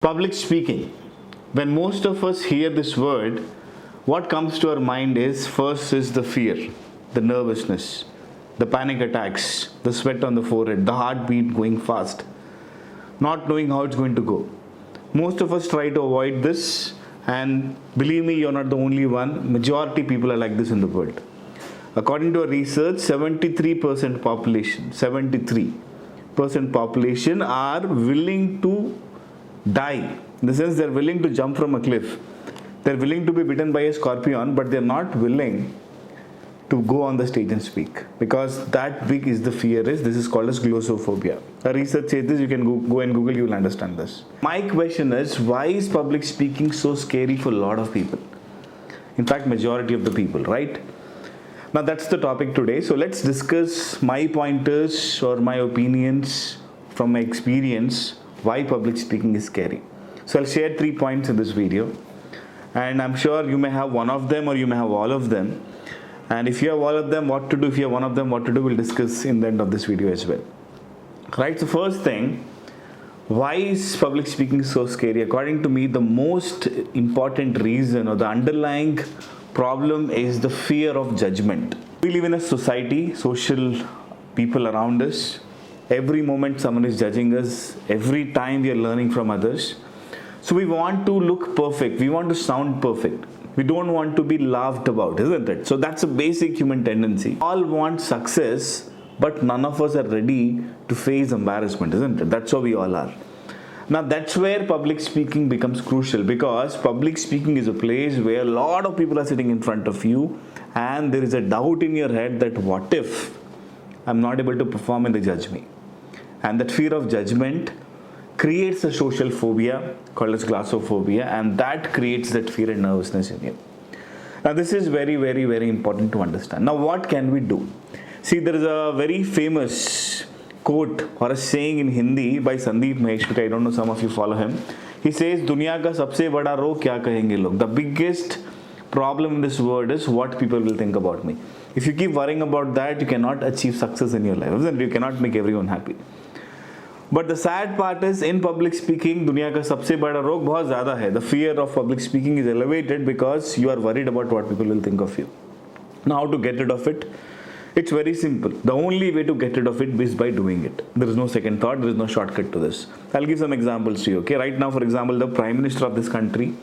Public speaking. When most of us hear this word, what comes to our mind is first is the fear, the nervousness, the panic attacks, the sweat on the forehead, the heartbeat going fast, not knowing how it's going to go. Most of us try to avoid this, and believe me, you're not the only one. Majority people are like this in the world. According to a research, 73% population are willing to die. In the sense, they're willing to jump from a cliff. They're willing to be bitten by a scorpion, but they're not willing to go on the stage and speak, because that big is the fear. This is called as glossophobia. A research says this. You can go and Google, you will understand this. My question is, why is public speaking so scary for a lot of people? In fact, majority of the people, right? Now that's the topic today. So let's discuss my pointers or my opinions from my experience why public speaking is scary. So I'll share 3 points in this video, and I'm sure you may have one of them or you may have all of them. And if you have all of them, what to do. If you have one of them, what to do, we'll discuss in the end of this video as well. Right, so first thing, why is public speaking so scary? According to me, the most important reason or the underlying problem is the fear of judgment. We live in a society, social people around us. Every moment someone is judging us. Every time we are learning from others. So we want to look perfect. We want to sound perfect. We don't want to be laughed about, isn't it? So that's a basic human tendency. All want success, but none of us are ready to face embarrassment, isn't it? That's how we all are. Now that's where public speaking becomes crucial, because public speaking is a place where a lot of people are sitting in front of you, and there is a doubt in your head that what if I'm not able to perform and they judge me? And that fear of judgment creates a social phobia called as glossophobia, and that creates that fear and nervousness in you. Now this is very, very, very important to understand. Now what can we do? See, there is a very famous quote or a saying in Hindi by Sandeep Maheshwari. I don't know, some of you follow him. He says, "Dunya ka sabse bada rog kya kahenge log." The biggest problem in this world is what people will think about me. If you keep worrying about that, you cannot achieve success in your life, isn't it? You cannot make everyone happy. But the sad part is, in public speaking, दुनिया का सबसे बड़ा रोग बहुत ज़्यादा है. The fear of public speaking is elevated because you are worried about what people will think of you. Now, how to get rid of it? It's very simple. The only way to get rid of it is by doing it. There is no second thought. There is no shortcut to this. I'll give some examples to you. Okay, right now, for example, the Prime Minister of this country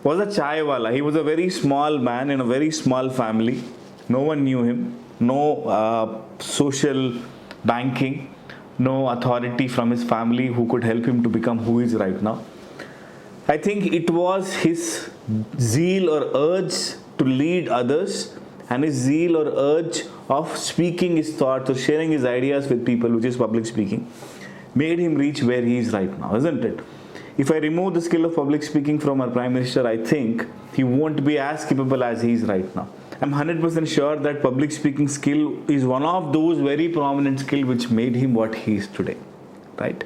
was a chai wala. He was a very small man in a very small family. No one knew him. No social banking. No authority from his family who could help him to become who he is right now. I think it was his zeal or urge to lead others, and his zeal or urge of speaking his thoughts or sharing his ideas with people, which is public speaking, made him reach where he is right now, isn't it? If I remove the skill of public speaking from our Prime Minister, I think he won't be as capable as he is right now. I'm 100% sure that public speaking skill is one of those very prominent skills which made him what he is today, right?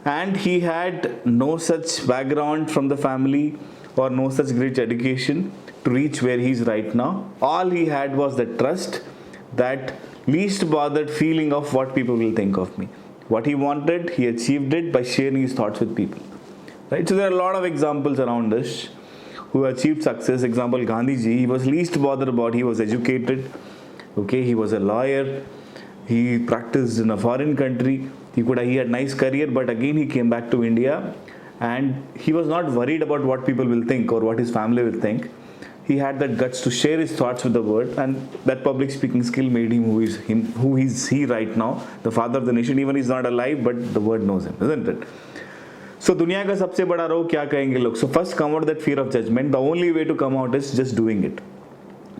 And he had no such background from the family or no such great education to reach where he is right now. All he had was the trust, that least bothered feeling of what people will think of me. What he wanted, he achieved it by sharing his thoughts with people, right? So there are a lot of examples around us who achieved success. Example, Gandhi ji, he was least bothered about, he was educated, okay, he was a lawyer, he practiced in a foreign country, he had nice career, but again he came back to India, and he was not worried about what people will think or what his family will think. He had that guts to share his thoughts with the world, and that public speaking skill made him who is he right now, the father of the nation. Even he's not alive, but the world knows him, isn't it? So, दुनिया का सबसे बड़ा रोग क्या कहेंगे लोग? So first, come out that fear of judgment. The only way to come out is just doing it.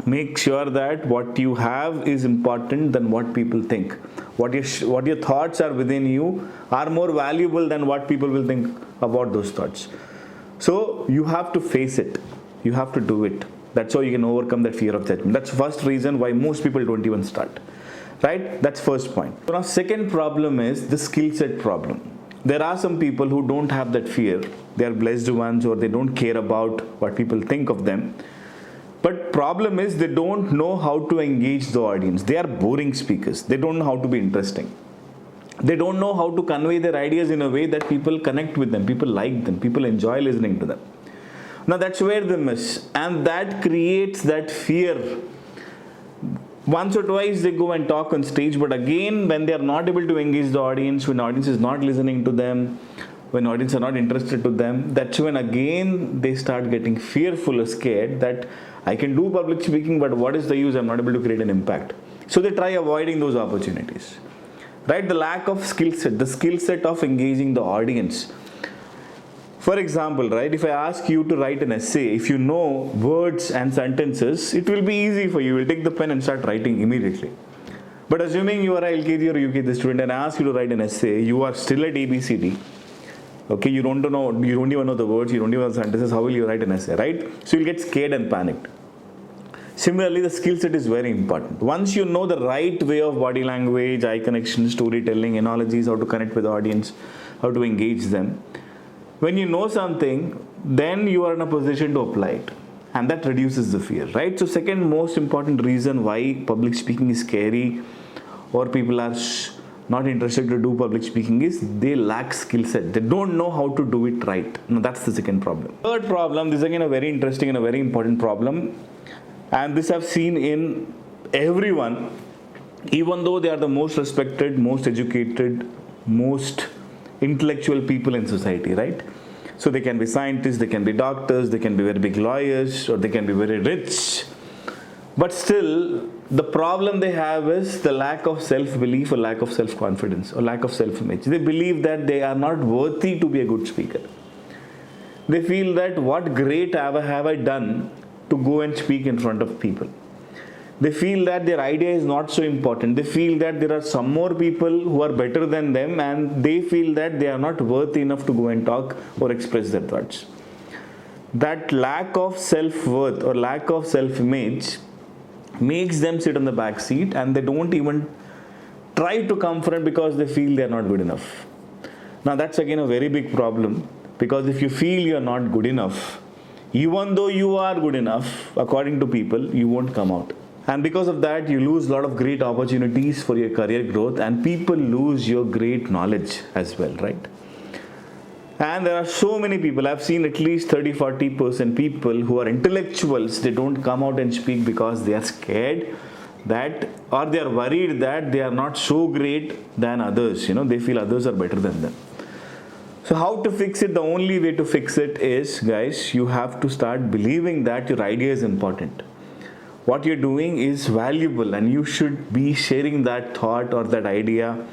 Make sure that what you have is important than what people think. What your thoughts are within you are more valuable than what people will think about those thoughts. So you have to face it. You have to do it. That's how you can overcome that fear of judgment. That's the first reason why most people don't even start. Right? That's first point. So now, second problem is the skill set problem. There are some people who don't have that fear. They are blessed ones, or they don't care about what people think of them. But problem is, they don't know how to engage the audience. They are boring speakers. They don't know how to be interesting. They don't know how to convey their ideas in a way that people connect with them, people like them, people enjoy listening to them. Now that's where they miss, and that creates that fear. Once or twice they go and talk on stage, but again when they are not able to engage the audience, when the audience is not listening to them, when audience are not interested to them, that's when again they start getting fearful or scared that I can do public speaking, but what is the use? I'm not able to create an impact. So they try avoiding those opportunities. Right? The lack of skill set, the skill set of engaging the audience. For example, right, if I ask you to write an essay, if you know words and sentences, it will be easy for you. You will take the pen and start writing immediately. But assuming you are a LKG or UKG student and I ask you to write an essay, you are still at ABCD. Okay, you don't even know the words, you don't even know the sentences, how will you write an essay, right? So you'll get scared and panicked. Similarly, the skill set is very important. Once you know the right way of body language, eye connection, storytelling, analogies, how to connect with the audience, how to engage them, when you know something, then you are in a position to apply it. And that reduces the fear, right? So second most important reason why public speaking is scary or people are not interested to do public speaking is they lack skill set. They don't know how to do it right. Now that's the second problem. Third problem, this is again a very interesting and a very important problem. And this I've seen in everyone, even though they are the most respected, most educated, most intellectual people in society, right? So they can be scientists, they can be doctors, they can be very big lawyers, or they can be very rich. But still, the problem they have is the lack of self-belief or lack of self-confidence or lack of self-image. They believe that they are not worthy to be a good speaker. They feel that what great have I done to go and speak in front of people. They feel that their idea is not so important. They feel that there are some more people who are better than them and they feel that they are not worthy enough to go and talk or express their thoughts. That lack of self-worth or lack of self-image makes them sit on the back seat and they don't even try to come front because they feel they are not good enough. Now that's again a very big problem, because if you feel you are not good enough, even though you are good enough, according to people, you won't come out. And because of that, you lose a lot of great opportunities for your career growth, and people lose your great knowledge as well, right? And there are so many people, I've seen at least 30-40% people who are intellectuals, they don't come out and speak because they are scared that, or they are worried that they are not so great than others, they feel others are better than them. So how to fix it? The only way to fix it is, guys, you have to start believing that your idea is important. What you're doing is valuable and you should be sharing that thought or that idea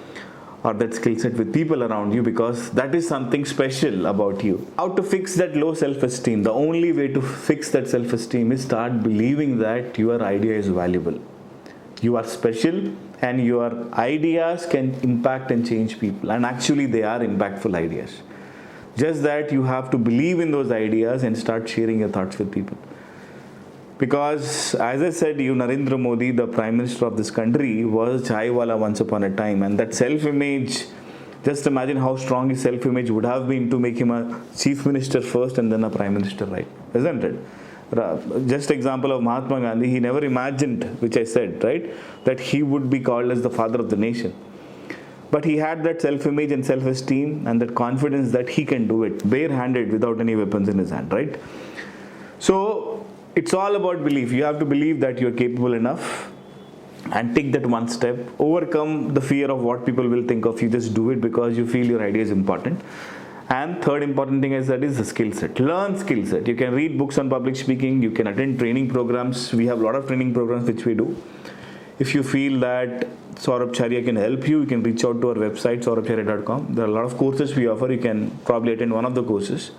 or that skill set with people around you, because that is something special about you. How to fix that low self-esteem? The only way to fix that self-esteem is start believing that your idea is valuable. You are special and your ideas can impact and change people, and actually they are impactful ideas. Just that you have to believe in those ideas and start sharing your thoughts with people. Because as I said, Narendra Modi, the Prime Minister of this country, was chai wala once upon a time, and that self-image, just imagine how strong his self-image would have been to make him a Chief Minister first and then a Prime Minister, right? Isn't it? Just example of Mahatma Gandhi, he never imagined, which I said, right, that he would be called as the father of the nation. But he had that self-image and self-esteem and that confidence that he can do it barehanded without any weapons in his hand, right? So it's all about belief. You have to believe that you're capable enough and take that one step. Overcome the fear of what people will think of you. Just do it because you feel your idea is important. And third important thing is the skill set. Learn skill set. You can read books on public speaking. You can attend training programs. We have a lot of training programs which we do. If you feel that Saurabh Chharia can help you, you can reach out to our website, saurabhchharia.com. There are a lot of courses we offer. You can probably attend one of the courses.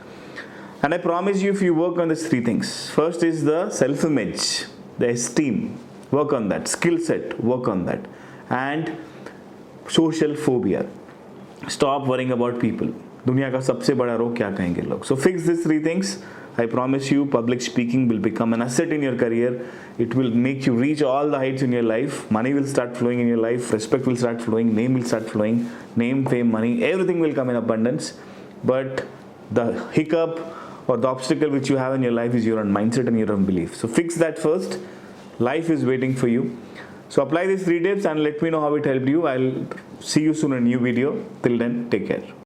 And I promise you, if you work on these three things, first is the self-image, the esteem, work on that. Skill set, work on that. And social phobia. Stop worrying about people. दुनिया का सबसे बड़ा रोग क्या कहेंगे लोग. So fix these three things. I promise you, public speaking will become an asset in your career. It will make you reach all the heights in your life. Money will start flowing in your life. Respect will start flowing. Name will start flowing. Name, fame, money, everything will come in abundance. But the hiccup or the obstacle which you have in your life is your own mindset and your own belief. So fix that first. Life is waiting for you. So apply these 3 tips and let me know how it helped you. I'll see you soon in a new video. Till then, take care.